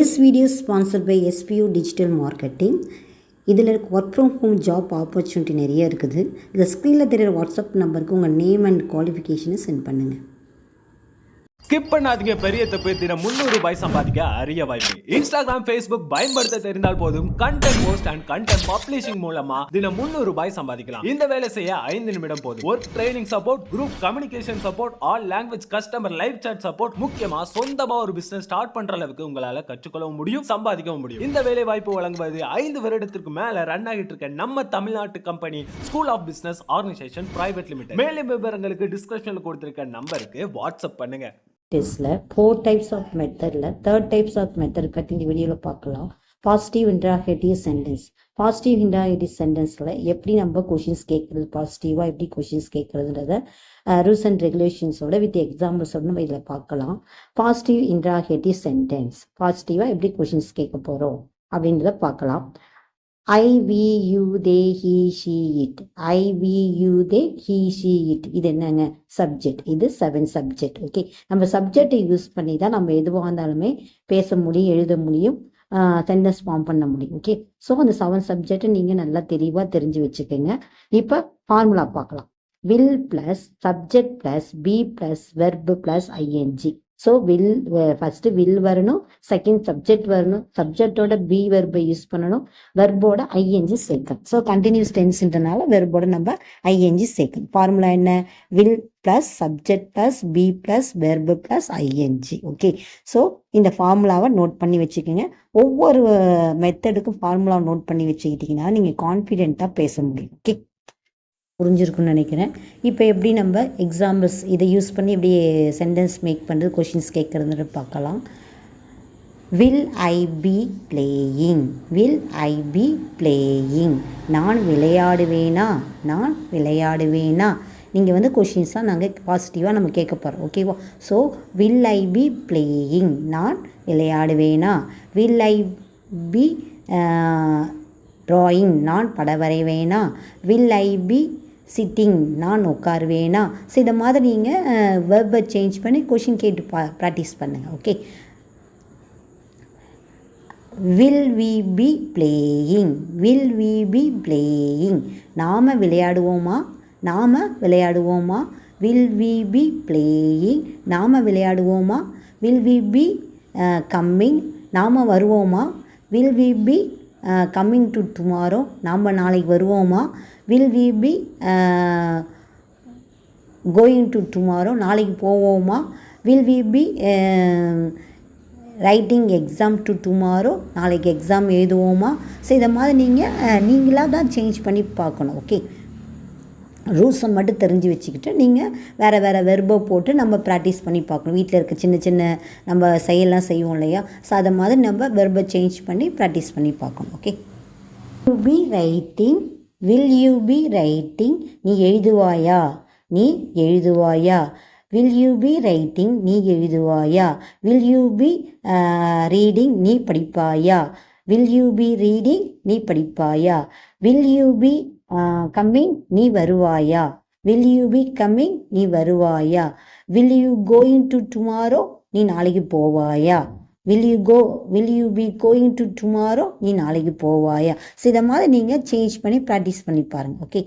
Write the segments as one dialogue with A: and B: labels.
A: This video is sponsored by SPU Digital Marketing. இதில் work from home job opportunity நிறைய இருக்குது. இந்த ஸ்க்ரீனில் தெரிகிற வாட்ஸ்அப் நம்பருக்கு உங்கள் நேம் அண்ட் குவாலிஃபிகேஷனை சென்ட் பண்ணுங்கள்.
B: ஸ்கிப் பண்ணாதீங்க, பெரிய தப்பு. தினம் 300 ரூபாய் சம்பாதிக்க அரிய வாய்ப்பு. இன்ஸ்டாகிராம், ஃபேஸ்புக் பயன்படுத்த தெரிந்தால் போதும். Content post and content publishing மூலமா தினம் 300 ரூபாய் சம்பாதிக்கலாம். இந்த வேலை செய்ய 5 நிமிடம் போதும். Work training support, group communication support, all language customer live chat support, முக்கியமா சொந்தமா ஒரு பிசினஸ் ஸ்டார்ட் பண்ற அளவுக்கு உங்களால கற்றுக்கொள்ளவும் முடியும், சம்பாதிக்கவும் முடியும். இந்த வேலை வாய்ப்பு வழங்குவது 5 வருடத்திற்கு மேல ரன் ஆகிட்டு இருக்க நம்ம தமிழ்நாட்டு company school of business organisation private limited. மேலும் விவரங்களுக்கு டிஸ்கிரிப்ஷன்ல கொடுத்திருக்க நம்பருக்கு வாட்ஸ்அப் பண்ணுங்க.
A: டெஸ்ட்ல 4 டைப்ஸ் ஆஃப் மெத்தடில் 3rd டைப்ஸ் ஆஃப் மெத்தட் பற்றி இந்த வீடியோவில் பார்க்கலாம். Positive interrogative sentence. Positive interrogative சென்டென்ஸில் எப்படி நம்ம கொஷின்ஸ் கேட்குறது, பாசிட்டிவாக எப்படி கொஷின்ஸ் கேட்குறதுன்றத ரூல்ஸ் அண்ட் ரெகுலேஷன்ஸோட வித் எக்ஸாம்பிள்ஸோட நம்ம இதில் பார்க்கலாம். பாசிட்டிவ் இன்டராகேட்டிவ் சென்டென்ஸ், பாசிட்டிவாக எப்படி கொஷின்ஸ் கேட்க போகிறோம் அப்படின்றத பார்க்கலாம். I, we, you, they, he, she, it. I, we, you, they, he, she, it. இது என்னங்க? சப்ஜெக்ட். இது 7 சப்ஜெக்ட். ஓகே, நம்ம சப்ஜெக்டை யூஸ் பண்ணி தான் நம்ம எதுவாக இருந்தாலுமே பேச முடியும், எழுத முடியும், சென்டென்ஸ் ஃபார்ம் பண்ண முடியும். ஓகே, ஸோ அந்த 7 சப்ஜெக்டை நீங்கள் நல்லா தெளிவாக தெரிஞ்சு வச்சுக்கோங்க. இப்போ ஃபார்முலா பார்க்கலாம். Will plus subject plus be plus verb plus ING. So first will வரணும், செகண்ட் சப்ஜெக்ட் வரணும், சப்ஜெக்டோட பி வெர்பை யூஸ் பண்ணணும், வெர்போட ஐஎன்ஜி சேர்க்கணும். ஸோ கண்டினியூஸ் டென்ஸ்ன்றனால வெர்போட நம்ம ஐஎன்ஜி சேர்க்கணும். ஃபார்முலா என்ன? Will plus subject plus be plus verb plus ING. Okay, so இந்த ஃபார்முலாவை நோட் பண்ணி வச்சுக்கோங்க. ஒவ்வொரு மெத்தடுக்கும் ஃபார்முலாவை நோட் பண்ணி வச்சுக்கிட்டிங்கன்னா நீங்கள் கான்ஃபிடென்ட்டாக பேச முடியும். ஓகே, புரிஞ்சிருக்குன்னு நினைக்கிறேன். இப்போ எப்படி நம்ம எக்ஸாம்பிள்ஸ் இதை யூஸ் பண்ணி எப்படி சென்டென்ஸ் மேக் பண்ணுறது, கொஷின்ஸ் கேட்குறதுன்னு பார்க்கலாம். Will I be playing? Will I be playing? நான் விளையாடுவேனா? நான் விளையாடுவேனா? நீங்கள் கொஷின்ஸாக நாங்கள் பாசிட்டிவாக நம்ம கேட்க போகிறோம். ஓகேவா? So will I be playing? நான் விளையாடுவேனா? Will I be drawing? நான் படம் வரைவேனா? Will I be sitting? நான் உட்காருவேனா? ஸோ இதை மாதிரி நீங்கள் வெர்பை சேஞ்ச் பண்ணி கொஷின் கேட்டு ப்ராக்டிஸ் பண்ணுங்கள். Okay, will we be playing? Will we be playing? நாம் விளையாடுவோமா? நாம் விளையாடுவோமா? Will we be playing? நாம் விளையாடுவோமா? Will we be coming? நாம் வருவோமா? Will we be coming to tomorrow? நாம் நாளைக்கு வருவோமா? Will we be going to tomorrow? நாளைக்கு போவோமா? Will we be writing exam to tomorrow? நாளைக்கு எக்ஸாம் எழுதுவோமா? ஸோ இதை மாதிரி நீங்களாக தான் சேஞ்ச் பண்ணி பார்க்கணும். ஓகே, ரூல்ஸை மட்டும் தெரிஞ்சு வச்சுக்கிட்டு நீங்கள் வேறு வெர்பை போட்டு நம்ம ப்ராக்டிஸ் பண்ணி பார்க்கணும். வீட்டில் இருக்க சின்ன சின்ன நம்ம செயல்லாம் செய்வோம் இல்லையா? ஸோ அதை மாதிரி நம்ம வெர்பை சேஞ்ச் பண்ணி ப்ராக்டிஸ் பண்ணி பார்க்கணும். Okay, you be writing? Will you be writing? நீ எழுதுவாயா? நீ எழுதுவாயா? Will you be writing? நீ எழுதுவாயா? Will you be reading? நீ படிப்பாயா? Will you be reading? நீ படிப்பாயா? Will you be coming? நீ வருவாயா? Will you be coming? நீ வருவாயா? Will you going to tomorrow? நீ நாளைக்கு போவாயா? Will you be going to tomorrow? நீ நாளைக்கு போவாயா? ஸோ இதை மாதிரி நீங்கள் சேஞ்ச் பண்ணி ப்ராக்டிஸ் பண்ணி பாருங்கள். Okay,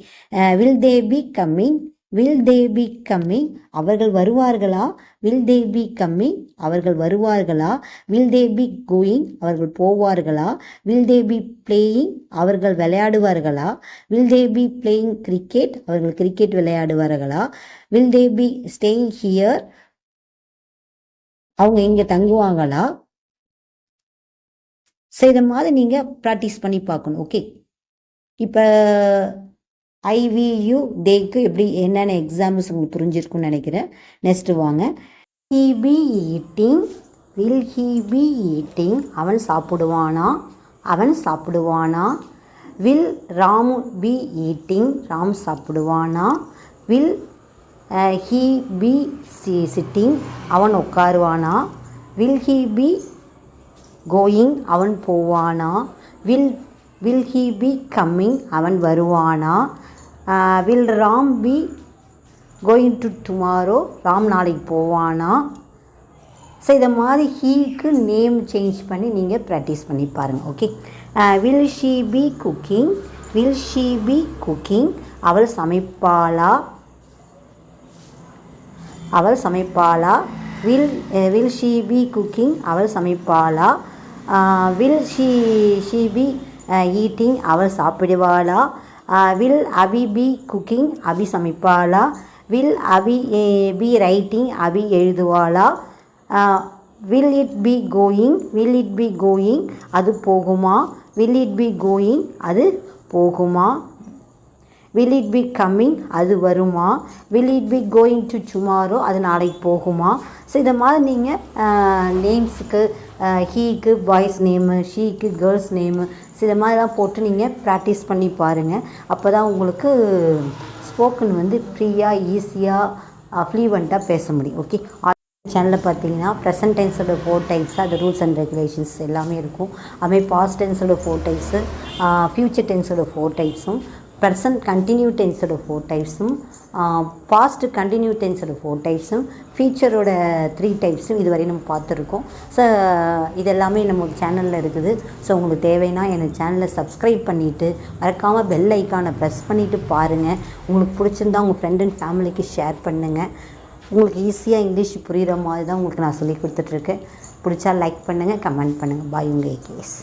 A: will they be coming? Will they be coming? அவர்கள் வருவார்களா? Will they be coming? அவர்கள் வருவார்களா? Will they be going? அவர்கள் போவார்களா? Will they be playing? அவர்கள் விளையாடுவார்களா? Will they be playing cricket? அவர்கள் கிரிக்கெட் விளையாடுவார்களா? Will they be staying here? அவங்க இங்கே தங்குவாங்களா? ஸோ இதை மாதிரி நீங்கள் ப்ராக்டிஸ் பண்ணி பார்க்கணும். ஓகே, இப்போ ஐ வி யூ தேக்கு எப்படி என்னென்ன எக்ஸாம்பிள்ஸ் உங்களுக்கு புரிஞ்சிருக்குன்னு நினைக்கிறேன். நெக்ஸ்ட்டு வாங்க. He be eating? Will he be eating? அவன் சாப்பிடுவானா? அவன் சாப்பிடுவானா? Will Ramu be eating? Ram சாப்பிடுவானா? Will he be sitting? அவன் உட்காருவானா? Will he be going? அவன் போவானா? Will he be coming? அவன் வருவானா? Will Ram be going to tomorrow? Ram நாளைக்கு போவானா? ஸோ இதை மாதிரி ஹீக்கு நேம் சேஞ்ச் பண்ணி நீங்கள் ப்ராக்டிஸ் பண்ணி பாருங்கள். Okay, will she be cooking, will she be cooking, அவள் சமைப்பாளா, அவள் சமைப்பாளா. வில் ஷீ பி குக்கிங், அவள் சமைப்பாளா. வில் ஷீ பி ஈட்டிங், அவள் சாப்பிடுவாளா. Will Abhi be cooking, Abhi சமைப்பாளா. Will Abhi be writing, Abhi எழுதுவாளா. Will it be going, will it be going, அது போகுமா. வில் இட் பி கோயிங், அது போகுமா. வில் இட் பி கம்மிங், அது வருமா. Will it be going to tomorrow, அது நாளைக்கு போகுமா. ஸோ இதை மாதிரி நீங்கள் நேம்ஸுக்கு ஹீக்கு பாய்ஸ் நேமு, ஷீக்கு கேர்ள்ஸ் நேமு, ஸோ இதை மாதிரிலாம் போட்டு நீங்கள் ப்ராக்டிஸ் பண்ணி பாருங்கள். அப்போ தான் உங்களுக்கு ஸ்போக்கன் வந்து ஃப்ரீயாக ஈஸியாக ஃப்ளூவெண்ட்டாக பேச முடியும். ஓகே, சேனலில் பார்த்தீங்கன்னா ப்ரெசன்ட் டென்ஸோட 4 டைப்ஸ், அது ரூல்ஸ் அண்ட் ரெகுலேஷன்ஸ் எல்லாமே இருக்கும். அதுமாதிரி பாஸ்ட் டென்ஸோட 4 டைப்ஸு, ஃப்யூச்சர் டென்ஸோட 4 டைப்ஸும், ப்ரெசன்ட் கண்டினியூ டென்ஸோட 4 டைப்ஸும், பாஸ்ட் கண்டினியூ டென்ஸோட 4 டைப்ஸும், ஃபியூச்சரோட 3 டைப்ஸும் இதுவரை நம்ம பார்த்துருக்கோம். ஸோ இதெல்லாமே நம்ம சேனலில் இருக்குது. ஸோ உங்களுக்கு தேவைன்னா எனக்கு சேனலை சப்ஸ்கிரைப் பண்ணிவிட்டு மறக்காமல் பெல் ஐக்கானை ப்ரெஸ் பண்ணிவிட்டு பாருங்கள். உங்களுக்கு பிடிச்சிருந்தா உங்கள் ஃப்ரெண்ட் அண்ட் ஃபேமிலிக்கு ஷேர் பண்ணுங்கள். உங்களுக்கு ஈஸியாக இங்கிலீஷ் புரிகிற மாதிரி தான் உங்களுக்கு நான் சொல்லி கொடுத்துட்ருக்கேன். பிடிச்சா லைக் பண்ணுங்கள், கமெண்ட் பண்ணுங்கள். பாய், உங்கள் ஏகேஎஸ்.